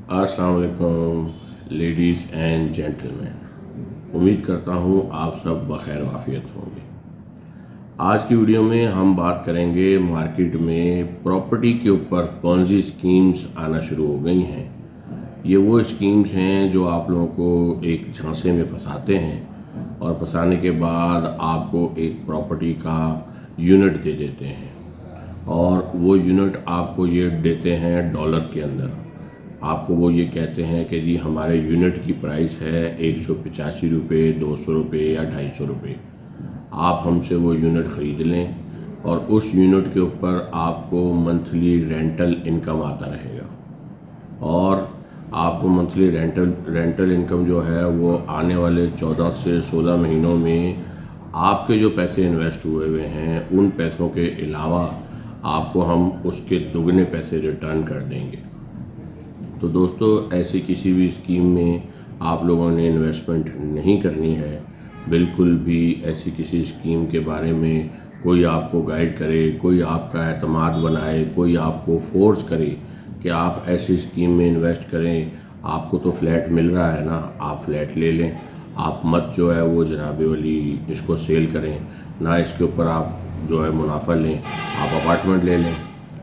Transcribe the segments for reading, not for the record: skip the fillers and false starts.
अस्सलाम वालेकुम ladies and gentleman. उम्मीद करता हूँ आप सब बखैर आफियत होंगे। आज की वीडियो में हम बात करेंगे मार्केट में प्रॉपर्टी के ऊपर पॉन्जी स्कीम्स आना शुरू हो गई हैं। ये वो स्कीम्स हैं जो आप लोगों को एक झांसे में फंसाते हैं और फंसाने के बाद आपको एक प्रॉपर्टी का यूनिट दे देते हैं और वो यूनिट आपको ये देते हैं डॉलर के अंदर। आपको वो ये कहते हैं कि जी हमारे यूनिट की प्राइस है 185 रुपये, 200 रुपये या 250 रुपये। आप हमसे वो यूनिट ख़रीद लें और उस यूनिट के ऊपर आपको मंथली रेंटल इनकम आता रहेगा और आपको मंथली रेंटल इनकम जो है वो आने वाले 14 से 16 महीनों में आपके जो पैसे इन्वेस्ट हुए हैं उन पैसों के अलावा आपको हम उसके दुगने पैसे रिटर्न कर देंगे। तो दोस्तों, ऐसी किसी भी स्कीम में आप लोगों ने इन्वेस्टमेंट नहीं करनी है। बिल्कुल भी ऐसी किसी स्कीम के बारे में कोई आपको गाइड करे, कोई आपका एतमाद बनाए, कोई आपको फोर्स करे कि आप ऐसी स्कीम में इन्वेस्ट करें। आपको तो फ्लैट मिल रहा है ना, आप फ्लैट ले लें। आप मत जो है वो जनाबे वाली इसको सेल करें, ना इसके ऊपर आप जो है मुनाफा लें। आप अपार्टमेंट ले लें,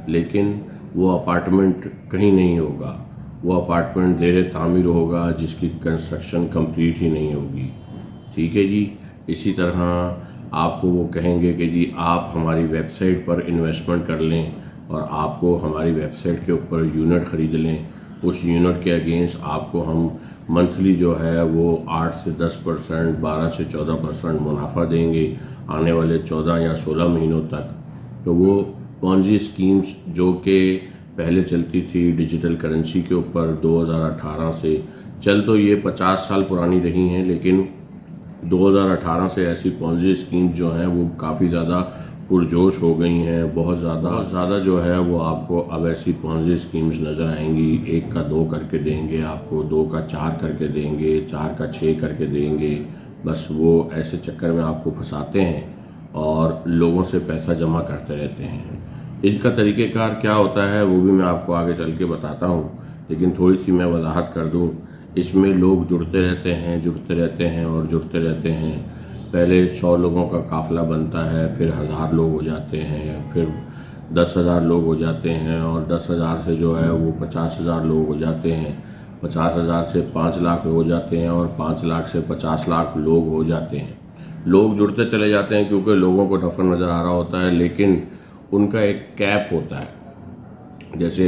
लेकिन वो अपार्टमेंट कहीं नहीं होगा। वो अपार्टमेंट ज़ेर तामीर होगा जिसकी कंस्ट्रक्शन कंप्लीट ही नहीं होगी। ठीक है जी। इसी तरह आपको वो कहेंगे कि जी आप हमारी वेबसाइट पर इन्वेस्टमेंट कर लें और आपको हमारी वेबसाइट के ऊपर यूनिट ख़रीद लें। उस यूनिट के अगेंस्ट आपको हम मंथली जो है वो 8 से 10%, 12 से 14% मुनाफा देंगे आने वाले 14 या 16 महीनों तक। तो वो पॉन्जी स्कीम्स जो कि पहले चलती थी डिजिटल करेंसी के ऊपर 2018 से, चल तो ये 50 साल पुरानी रही हैं, लेकिन 2018 से ऐसी पॉन्जी स्कीम्स जो हैं वो काफ़ी ज़्यादा पुरजोश हो गई हैं। बहुत ज़्यादा जो है वो आपको अब ऐसी पॉन्जी स्कीम्स नज़र आएंगी। 1 का 2 करके देंगे आपको, 2 का 4 करके देंगे, 4 का 6 करके देंगे। बस वो ऐसे चक्कर में आपको फंसाते हैं और लोगों से पैसा जमा करते रहते हैं। इसका तरीक़ेकार क्या होता है वो भी मैं आपको आगे चल के बताता हूँ, लेकिन थोड़ी सी मैं वजाहत कर दूँ। इसमें लोग जुड़ते रहते हैं और जुड़ते रहते हैं। पहले 100 लोगों का काफ़िला बनता है, फिर 1000 लोग हो जाते हैं, फिर 10,000 लोग हो जाते हैं और 10,000 से जो है वो 50,000 लोग हो जाते हैं। 50,000 से 5 लाख हो जाते हैं और 5 लाख से 50 लाख लोग हो जाते हैं। लोग जुड़ते चले जाते हैं क्योंकि लोगों को नफ़ा नज़र आ रहा होता है, लेकिन उनका एक कैप होता है। जैसे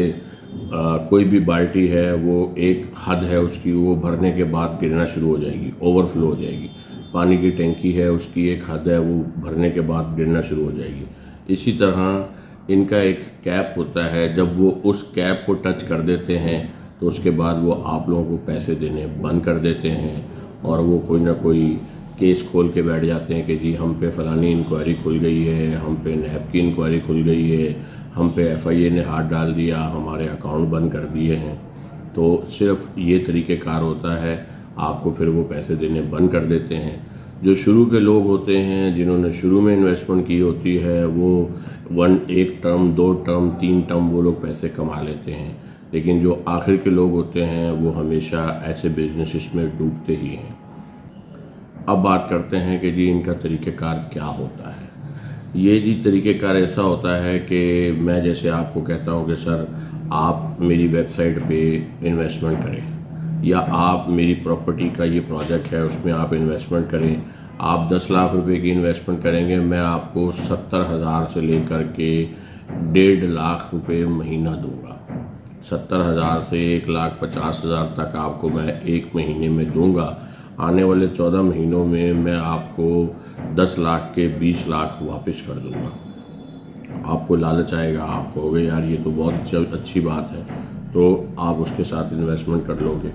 कोई भी बाल्टी है वो एक हद है उसकी, वो भरने के बाद गिरना शुरू हो जाएगी, ओवरफ्लो हो जाएगी। पानी की टैंकी है उसकी एक हद है, वो भरने के बाद गिरना शुरू हो जाएगी। इसी तरह इनका एक कैप होता है। जब वो उस कैप को टच कर देते हैं तो उसके बाद वो आप लोगों को पैसे देने बंद कर देते हैं और वो कोई ना कोई केस खोल के बैठ जाते हैं कि जी हम पे फ़लानी इंक्वायरी खुल गई है, हम पे नैब की इंक्वायरी खुल गई है, हम पे FIA ने हाथ डाल दिया, हमारे अकाउंट बंद कर दिए हैं। तो सिर्फ ये तरीक़ेकार होता है, आपको फिर वो पैसे देने बंद कर देते हैं। जो शुरू के लोग होते हैं जिन्होंने शुरू में इन्वेस्टमेंट की होती है वो 1 टर्म 2 टर्म 3 टर्म वो लोग पैसे कमा लेते हैं, लेकिन जो आखिर के लोग होते हैं वो हमेशा ऐसे बिजनेसेस में डूबते ही हैं। अब बात करते हैं कि जी इनका तरीक़ेकार क्या होता है। ये जी तरीक़ेकार ऐसा होता है कि मैं जैसे आपको कहता हूँ कि सर आप मेरी वेबसाइट पे इन्वेस्टमेंट करें या आप मेरी प्रॉपर्टी का ये प्रोजेक्ट है उसमें आप इन्वेस्टमेंट करें। आप 10 लाख रुपए की इन्वेस्टमेंट करेंगे, मैं आपको 70,000 से लेकर के 1.5 लाख रुपए महीना दूँगा। 70,000 से 1,50,000 तक आपको मैं एक महीने में दूँगा। आने वाले 14 महीनों में मैं आपको 10 लाख के 20 लाख वापस कर दूँगा। आपको लालच आएगा, आप कहोगे यार ये तो बहुत अच्छी बात है, तो आप उसके साथ इन्वेस्टमेंट कर लोगे।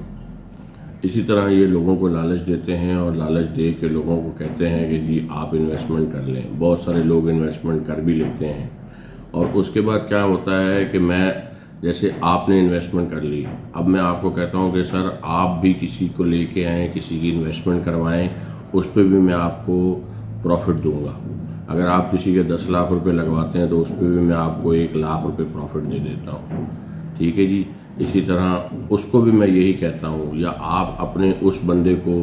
इसी तरह ये लोगों को लालच देते हैं और लालच दे के लोगों को कहते हैं कि जी आप इन्वेस्टमेंट कर लें। बहुत सारे लोग इन्वेस्टमेंट कर भी लेते हैं और उसके बाद क्या होता है कि मैं जैसे आपने इन्वेस्टमेंट कर ली, अब मैं आपको कहता हूँ कि सर आप भी किसी को लेके आएँ, किसी की इन्वेस्टमेंट करवाएं, उस पर भी मैं आपको प्रॉफिट दूंगा। अगर आप किसी के 10 लाख रुपए लगवाते हैं तो उस पर भी मैं आपको 1 लाख रुपए प्रॉफिट दे देता हूँ। ठीक है जी। इसी तरह उसको भी मैं यही कहता हूँ, या आप अपने उस बंदे को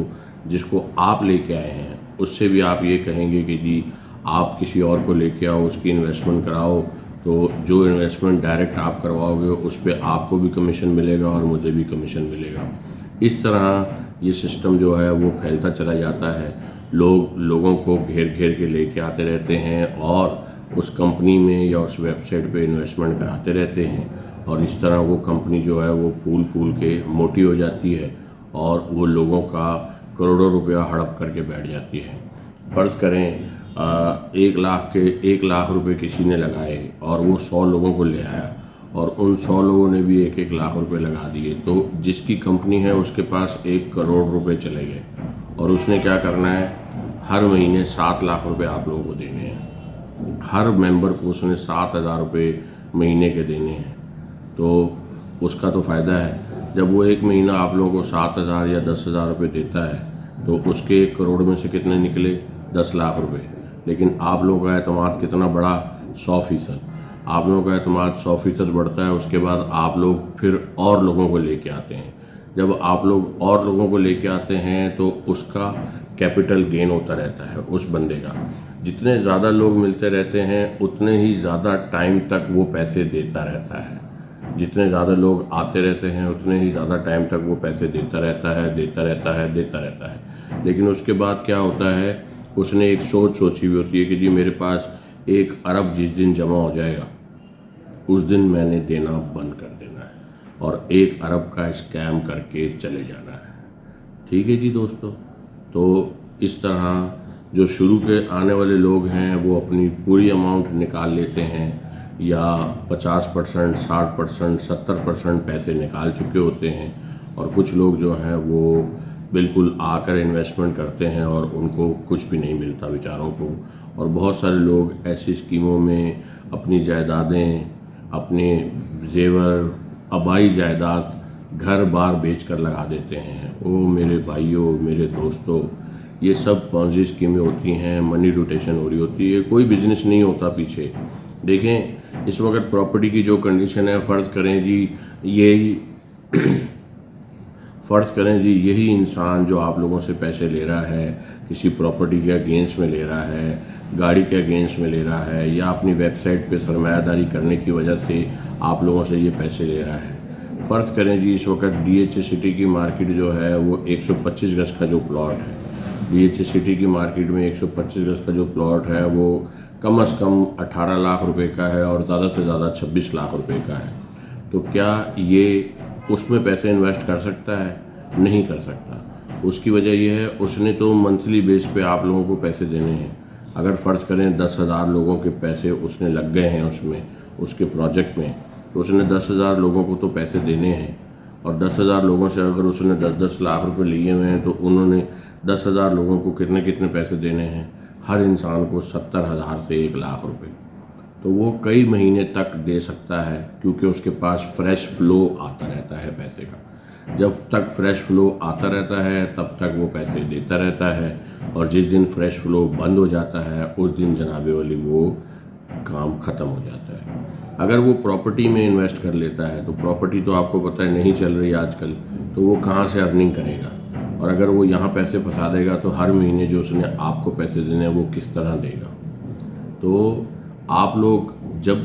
जिसको आप लेके आए हैं उससे भी आप ये कहेंगे कि जी आप किसी और को लेके आओ, उसकी इन्वेस्टमेंट कराओ, तो जो इन्वेस्टमेंट डायरेक्ट आप करवाओगे उस पर आपको भी कमीशन मिलेगा और मुझे भी कमीशन मिलेगा। इस तरह ये सिस्टम जो है वो फैलता चला जाता है। लोगों को घेर घेर के लेके आते रहते हैं और उस कंपनी में या उस वेबसाइट पे इन्वेस्टमेंट कराते रहते हैं, और इस तरह वो कंपनी जो है वो फूल फूल के मोटी हो जाती है और वो लोगों का करोड़ों रुपया हड़प करके बैठ जाती है। फ़र्ज़ करें 1 लाख रुपए किसी ने लगाए और वो 100 लोगों को ले आया और उन 100 लोगों ने भी 1 लाख रुपए लगा दिए, तो जिसकी कंपनी है उसके पास 1 करोड़ रुपए चले गए और उसने क्या करना है, हर महीने 7 लाख रुपए आप लोगों को देने हैं। हर मेंबर को उसने 7,000 रुपये महीने के देने हैं, तो उसका तो फ़ायदा है। जब वो एक महीना आप लोगों को 7,000 या 10,000 रुपये देता है तो उसके 1 करोड़ में से कितने निकले, 10 लाख रुपए। लेकिन आप लोगों का एतमाद कितना बढ़ा, 100%। आप लोगों का एतमाद 100% बढ़ता है, उसके बाद आप लोग फिर और लोगों को लेके आते हैं। जब आप लोग और लोगों को लेके आते हैं तो उसका कैपिटल गेन होता रहता है उस बंदे का। जितने ज़्यादा लोग मिलते रहते हैं उतने ही ज़्यादा टाइम तक वो पैसे देता रहता है। जितने ज़्यादा लोग आते रहते हैं उतने ही ज़्यादा टाइम तक वो पैसे देता रहता है। लेकिन उसके बाद क्या होता है, उसने एक सोची हुई होती है कि जी मेरे पास 1 अरब जिस दिन जमा हो जाएगा उस दिन मैंने देना बंद कर देना है और 1 अरब का स्कैम करके चले जाना है। ठीक है जी दोस्तों, तो इस तरह जो शुरू के आने वाले लोग हैं वो अपनी पूरी अमाउंट निकाल लेते हैं, या 50%, 60%, 70% पैसे निकाल चुके होते हैं, और कुछ लोग जो हैं वो बिल्कुल आकर इन्वेस्टमेंट करते हैं और उनको कुछ भी नहीं मिलता बेचारों को। और बहुत सारे लोग ऐसी स्कीमों में अपनी जायदादें, अपने जेवर, आबाई जायदाद, घर बार बेचकर लगा देते हैं। ओ मेरे भाइयों, मेरे दोस्तों, ये सब पॉन्जी स्कीमें होती हैं, मनी रोटेशन हो रही होती है, कोई बिजनेस नहीं होता पीछे। देखें इस वक्त प्रॉपर्टी की जो कंडीशन है, फ़र्ज़ करें जी यही इंसान जो आप लोगों से पैसे ले रहा है, किसी प्रॉपर्टी के अगेंस्ट में ले रहा है, गाड़ी के अगेंस्ट में ले रहा है, या अपनी वेबसाइट पे सरमायादारी करने की वजह से आप लोगों से ये पैसे ले रहा है। फ़र्ज़ करें जी इस वक्त DHA सिटी की मार्केट जो है वो 125 गज का जो प्लॉट है, DHA सिटी की मार्केट में 125 गज का जो प्लॉट है वो कम से कम 18 लाख रुपए का है और ज़्यादा से ज़्यादा 26 लाख रुपए का है। तो क्या ये उसमें पैसे इन्वेस्ट कर सकता है? नहीं कर सकता। उसकी वजह यह है, उसने तो मंथली बेस पे आप लोगों को पैसे देने हैं। अगर फ़र्ज़ करें 10,000 लोगों के पैसे उसने लग गए हैं उसमें, उसके प्रोजेक्ट में, तो उसने 10,000 लोगों को तो पैसे देने हैं, और 10,000 लोगों से अगर उसने 10-10 लाख रुपए लिए हुए हैं तो उन्होंने 10,000 लोगों को कितने कितने पैसे देने हैं, हर इंसान को 70,000 से 1 लाख रुपए। तो वो कई महीने तक दे सकता है, क्योंकि उसके पास फ्रेश फ्लो आता रहता है पैसे का। जब तक फ्रेश फ्लो आता रहता है तब तक वो पैसे देता रहता है, और जिस दिन फ्रेश फ्लो बंद हो जाता है उस दिन जनाबे वाली वो काम ख़त्म हो जाता है। अगर वो प्रॉपर्टी में इन्वेस्ट कर लेता है, तो प्रॉपर्टी तो आपको पता है नहीं चल रही आजकल, तो वो कहाँ से अर्निंग करेगा, और अगर वो यहाँ पैसे फंसा देगा तो हर महीने जो उसने आपको पैसे देने हैं वो किस तरह देगा। तो आप लोग जब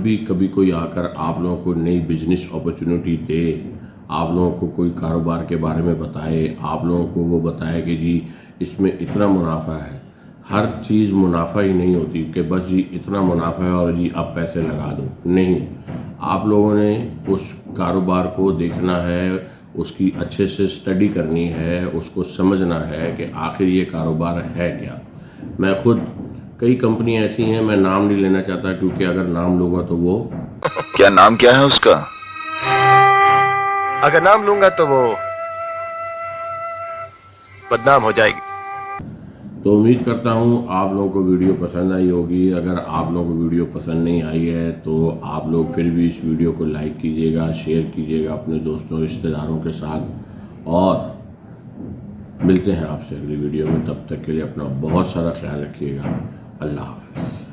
भी कभी कोई आकर आप लोगों को नई बिजनेस अपॉर्चुनिटी दे, आप लोगों को कोई कारोबार के बारे में बताए, आप लोगों को वो बताए कि जी इसमें इतना मुनाफा है, हर चीज़ मुनाफा ही नहीं होती कि बस जी इतना मुनाफा है और जी अब पैसे लगा दो, नहीं। आप लोगों ने उस कारोबार को देखना है, उसकी अच्छे से स्टडी करनी है, उसको समझना है कि आखिर ये कारोबार है क्या। मैं खुद कई कंपनियां ऐसी हैं, मैं नाम नहीं लेना चाहता, क्योंकि अगर नाम लूँगा तो वो क्या नाम क्या है उसका? अगर नाम लूंगा तो वो बदनाम हो जाएगी। तो उम्मीद करता हूँ आप लोगों को वीडियो पसंद आई होगी। अगर आप लोगों को वीडियो पसंद नहीं आई है तो आप लोग फिर भी इस वीडियो को लाइक कीजिएगा, शेयर कीजिएगा अपने दोस्तों रिश्तेदारों के साथ, और मिलते हैं आपसे अगली वीडियो में। तब तक के लिए अपना बहुत सारा ख्याल रखिएगा। अल्लाह हाफ़िज़।